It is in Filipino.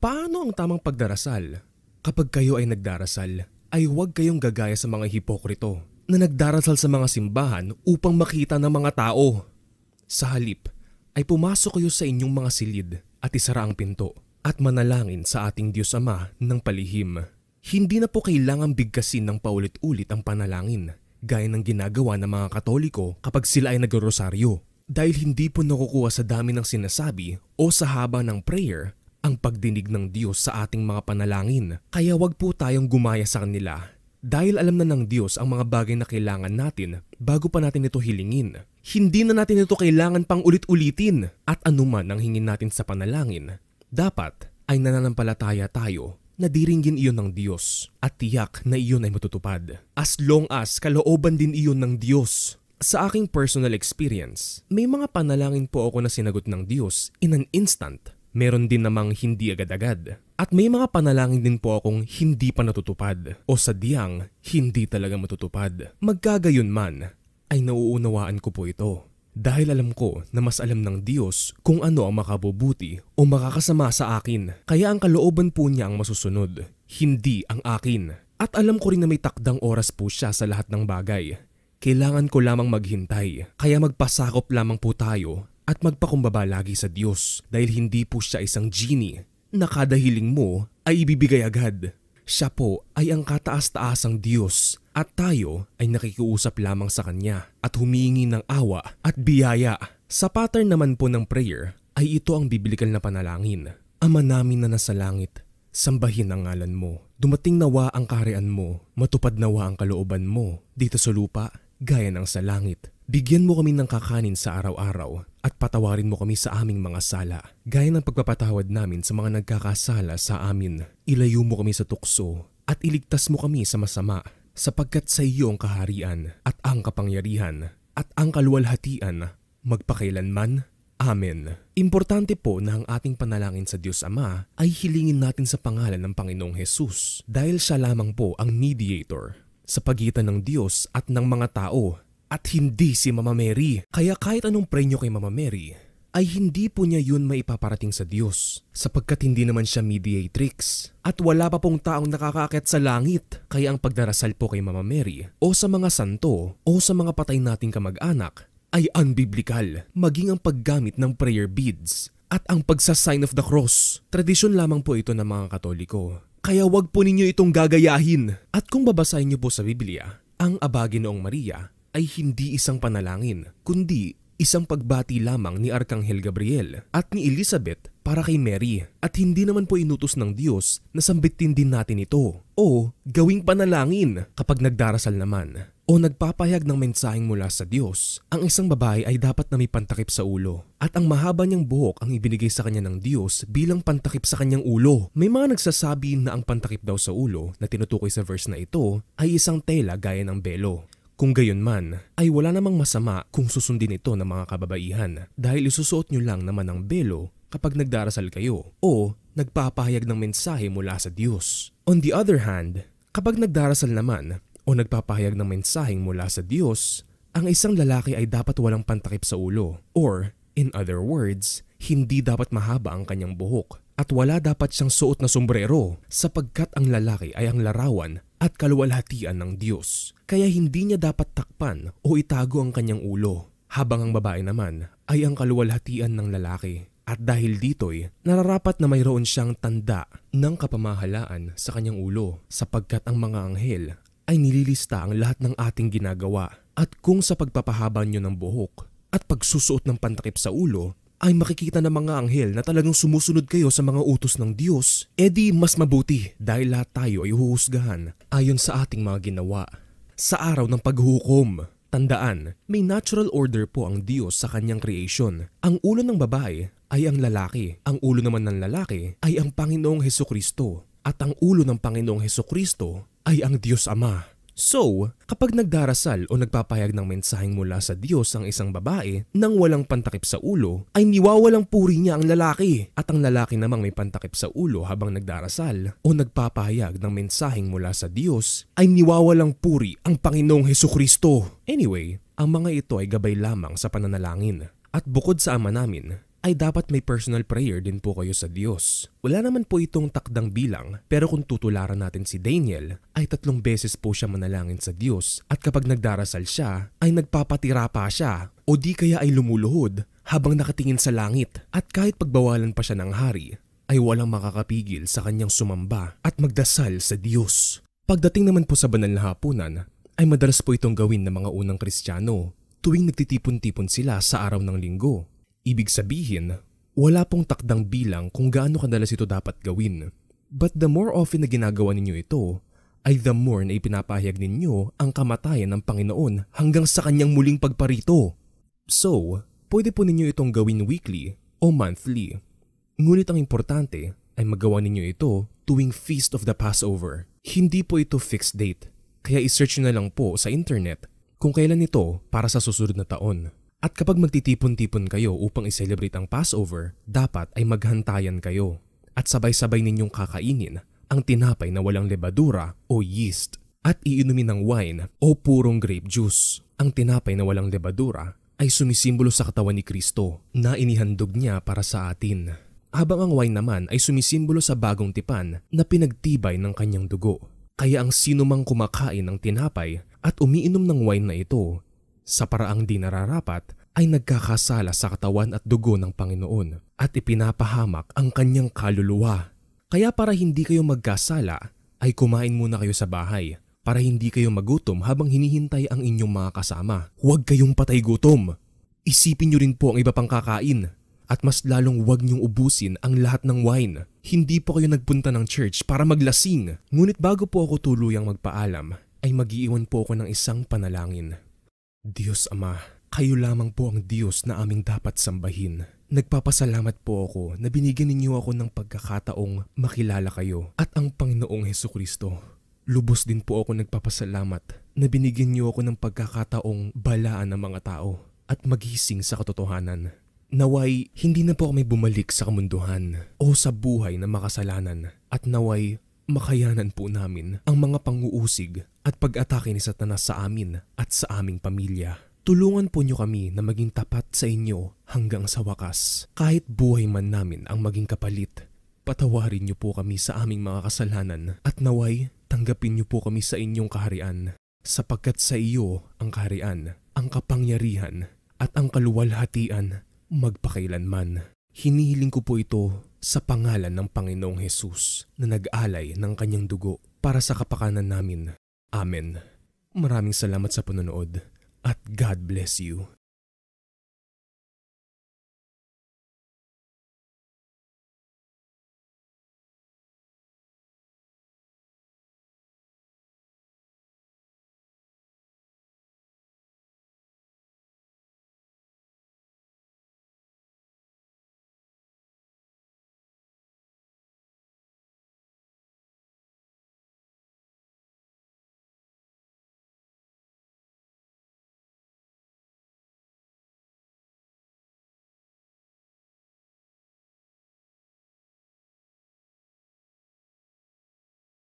Paano ang tamang pagdarasal? Kapag kayo ay nagdarasal, ay huwag kayong gagaya sa mga hipokrito na nagdarasal sa mga simbahan upang makita ng mga tao. Sa halip, ay pumasok kayo sa inyong mga silid at isara ang pinto at manalangin sa ating Diyos Ama ng palihim. Hindi na po kailangang bigkasin ng paulit-ulit ang panalangin gaya ng ginagawa ng mga Katoliko kapag sila ay nag-rosaryo. Dahil hindi po nakukuha sa dami ng sinasabi o sa haba ng prayer ang pagdinig ng Diyos sa ating mga panalangin. Kaya wag po tayong gumaya sa kanila. Dahil alam na ng Diyos ang mga bagay na kailangan natin bago pa natin ito hilingin. Hindi na natin ito kailangan pang ulit-ulitin. At anuman ang hingin natin sa panalangin, dapat ay nananampalataya tayo na diringgin iyon ng Diyos at tiyak na iyon ay matutupad. As long as kalooban din iyon ng Diyos. Sa aking personal experience, may mga panalangin po ako na sinagot ng Diyos in an instant. Meron din namang hindi agad-agad. At may mga panalangin din po akong hindi pa natutupad o sadyang hindi talaga matutupad. Magkagayon man, ay nauunawaan ko po ito. Dahil alam ko na mas alam ng Diyos kung ano ang makabubuti o makakasama sa akin. Kaya ang kalooban po niya ang masusunod, hindi ang akin. At alam ko rin na may takdang oras po siya sa lahat ng bagay. Kailangan ko lamang maghintay, kaya magpasakop lamang po tayo at magpakumbaba lagi sa Diyos dahil hindi po siya isang genie na kada hiling mo ay ibibigay agad. Siya po ay ang kataas-taasang Diyos at tayo ay nakikiusap lamang sa Kanya at humihingi ng awa at biyaya. Sa pattern naman po ng prayer ay ito ang biblikal na panalangin. Ama namin na nasa langit, sambahin ang ngalan mo. Dumating nawa ang kaharian mo, matupad nawa ang kalooban mo dito sa lupa gaya ng sa langit. Bigyan mo kami ng kakanin sa araw-araw at patawarin mo kami sa aming mga sala. Gaya ng pagpapatawad namin sa mga nagkakasala sa amin. Ilayo mo kami sa tukso at iligtas mo kami sa masama sapagkat sa iyo ang kaharian at ang kapangyarihan at ang kaluwalhatian magpakailanman. Amen. Importante po na ang ating panalangin sa Diyos Ama ay hilingin natin sa pangalan ng Panginoong Hesus dahil siya lamang po ang mediator sa pagitan ng Diyos at ng mga tao. At hindi si Mama Mary. Kaya kahit anong pray nyo kay Mama Mary, ay hindi po niya yun maipaparating sa Diyos. Sapagkat hindi naman siya mediatrix. At wala pa pong taong nakakaakyat sa langit. Kaya ang pagdarasal po kay Mama Mary, o sa mga santo, o sa mga patay nating kamag-anak, ay unbiblical. Maging ang paggamit ng prayer beads, at ang pagsasign of the cross. Tradisyon lamang po ito ng mga Katoliko. Kaya wag po ninyo itong gagayahin. At kung babasahin niyo po sa Biblia, ang Aba Ginoong Maria ay hindi isang panalangin, kundi isang pagbati lamang ni Arkanghel Gabriel at ni Elizabeth para kay Mary. At hindi naman po inutos ng Diyos na sambitin din natin ito o gawing panalangin kapag nagdarasal naman o nagpapahayag ng mensaheng mula sa Diyos. Ang isang babae ay dapat na may pantakip sa ulo at ang mahaba niyang buhok ang ibinigay sa kanya ng Diyos bilang pantakip sa kanyang ulo. May mga nagsasabi na ang pantakip daw sa ulo na tinutukoy sa verse na ito ay isang tela gaya ng belo. Kung gayon man, ay wala namang masama kung susundin ito ng mga kababaihan dahil isusuot nyo lang naman ang belo kapag nagdarasal kayo o nagpapahayag ng mensahe mula sa Diyos. On the other hand, kapag nagdarasal naman o nagpapahayag ng mensaheng mula sa Diyos, ang isang lalaki ay dapat walang pantakip sa ulo or, in other words, hindi dapat mahaba ang kanyang buhok at wala dapat siyang suot na sombrero sapagkat ang lalaki ay ang larawan at kaluwalhatian ng Diyos. Kaya hindi niya dapat takpan o itago ang kanyang ulo, habang ang babae naman ay ang kaluwalhatian ng lalaki. At dahil dito'y nararapat na mayroon siyang tanda ng kapamahalaan sa kanyang ulo sapagkat ang mga anghel ay nililista ang lahat ng ating ginagawa. At kung sa pagpapahaba nyo ng buhok at pagsusuot ng pantakip sa ulo ay makikita ng mga anghel na talagang sumusunod kayo sa mga utos ng Diyos, edi mas mabuti dahil lahat tayo ay huhusgahan ayon sa ating mga ginawa. Sa araw ng paghuhukom, tandaan, may natural order po ang Diyos sa kanyang creation. Ang ulo ng babae ay ang lalaki, ang ulo naman ng lalaki ay ang Panginoong Hesukristo, at ang ulo ng Panginoong Hesukristo ay ang Diyos Ama. So, kapag nagdarasal o nagpapahayag ng mensaheng mula sa Diyos ang isang babae nang walang pantakip sa ulo, ay niwawalang puri niya ang lalaki. At ang lalaki namang may pantakip sa ulo habang nagdarasal o nagpapahayag ng mensaheng mula sa Diyos, ay niwawalang puri ang Panginoong Hesukristo. Anyway, ang mga ito ay gabay lamang sa pananalangin. At bukod sa Ama namin, ay dapat may personal prayer din po kayo sa Diyos. Wala naman po itong takdang bilang, pero kung tutularan natin si Daniel, ay 3 beses po siya manalangin sa Diyos at kapag nagdarasal siya, ay nagpapatira pa siya o di kaya ay lumuluhod habang nakatingin sa langit at kahit pagbawalan pa siya ng hari, ay walang makakapigil sa kanyang sumamba at magdasal sa Diyos. Pagdating naman po sa banal na hapunan, ay madalas po itong gawin ng mga unang Kristiyano tuwing nagtitipon-tipon sila sa araw ng linggo. Ibig sabihin, wala pong takdang bilang kung gaano kadalas ito dapat gawin. But the more often na ginagawa ninyo ito, ay the more na ipinapahayag ninyo ang kamatayan ng Panginoon hanggang sa kanyang muling pagparito. So, pwede po ninyo itong gawin weekly o monthly. Ngunit ang importante ay magawa ninyo ito tuwing Feast of the Passover. Hindi po ito fixed date, kaya isearch na lang po sa internet kung kailan ito para sa susunod na taon. At kapag magtitipon-tipon kayo upang i-celebrate ang Passover, dapat ay maghantayan kayo at sabay-sabay ninyong kakainin ang tinapay na walang lebadura o yeast at iinumin ng wine o purong grape juice. Ang tinapay na walang lebadura ay sumisimbolo sa katawan ni Kristo na inihandog niya para sa atin. Habang ang wine naman ay sumisimbolo sa bagong tipan na pinagtibay ng kanyang dugo. Kaya ang sino mang kumakain ng tinapay at umiinom ng wine na ito, sa paraang di nararapat ay nagkakasala sa katawan at dugo ng Panginoon at ipinapahamak ang kanyang kaluluwa. Kaya para hindi kayo magkasala ay kumain muna kayo sa bahay para hindi kayo magutom habang hinihintay ang inyong mga kasama. Huwag kayong patay gutom. Isipin nyo rin po ang iba pang kakain at mas lalong huwag nyong ubusin ang lahat ng wine. Hindi po kayo nagpunta ng church para maglasing. Ngunit bago po ako tuluyang magpaalam ay mag-iiwan po ako ng isang panalangin. Diyos Ama, kayo lamang po ang Diyos na aming dapat sambahin. Nagpapasalamat po ako na binigyan ninyo ako ng pagkakataong makilala kayo at ang Panginoong Hesukristo. Lubos din po ako nagpapasalamat na binigyan niyo ako ng pagkakataong balaan ng mga tao at magising sa katotohanan. Naway hindi na po kami bumalik sa kamunduhan o sa buhay na makasalanan at naway makayanan po namin ang mga panguusig at pag-atake ni Satanas sa amin at sa aming pamilya. Tulungan po niyo kami na maging tapat sa inyo hanggang sa wakas. Kahit buhay man namin ang maging kapalit, patawarin niyo po kami sa aming mga kasalanan at naway tanggapin niyo po kami sa inyong kaharian. Sapagkat sa iyo ang kaharian, ang kapangyarihan at ang kaluwalhatian magpakailanman. Hinihiling ko po ito sa pangalan ng Panginoong Hesus na nag-alay ng kanyang dugo para sa kapakanan namin. Amen. Maraming salamat sa panonood at God bless you.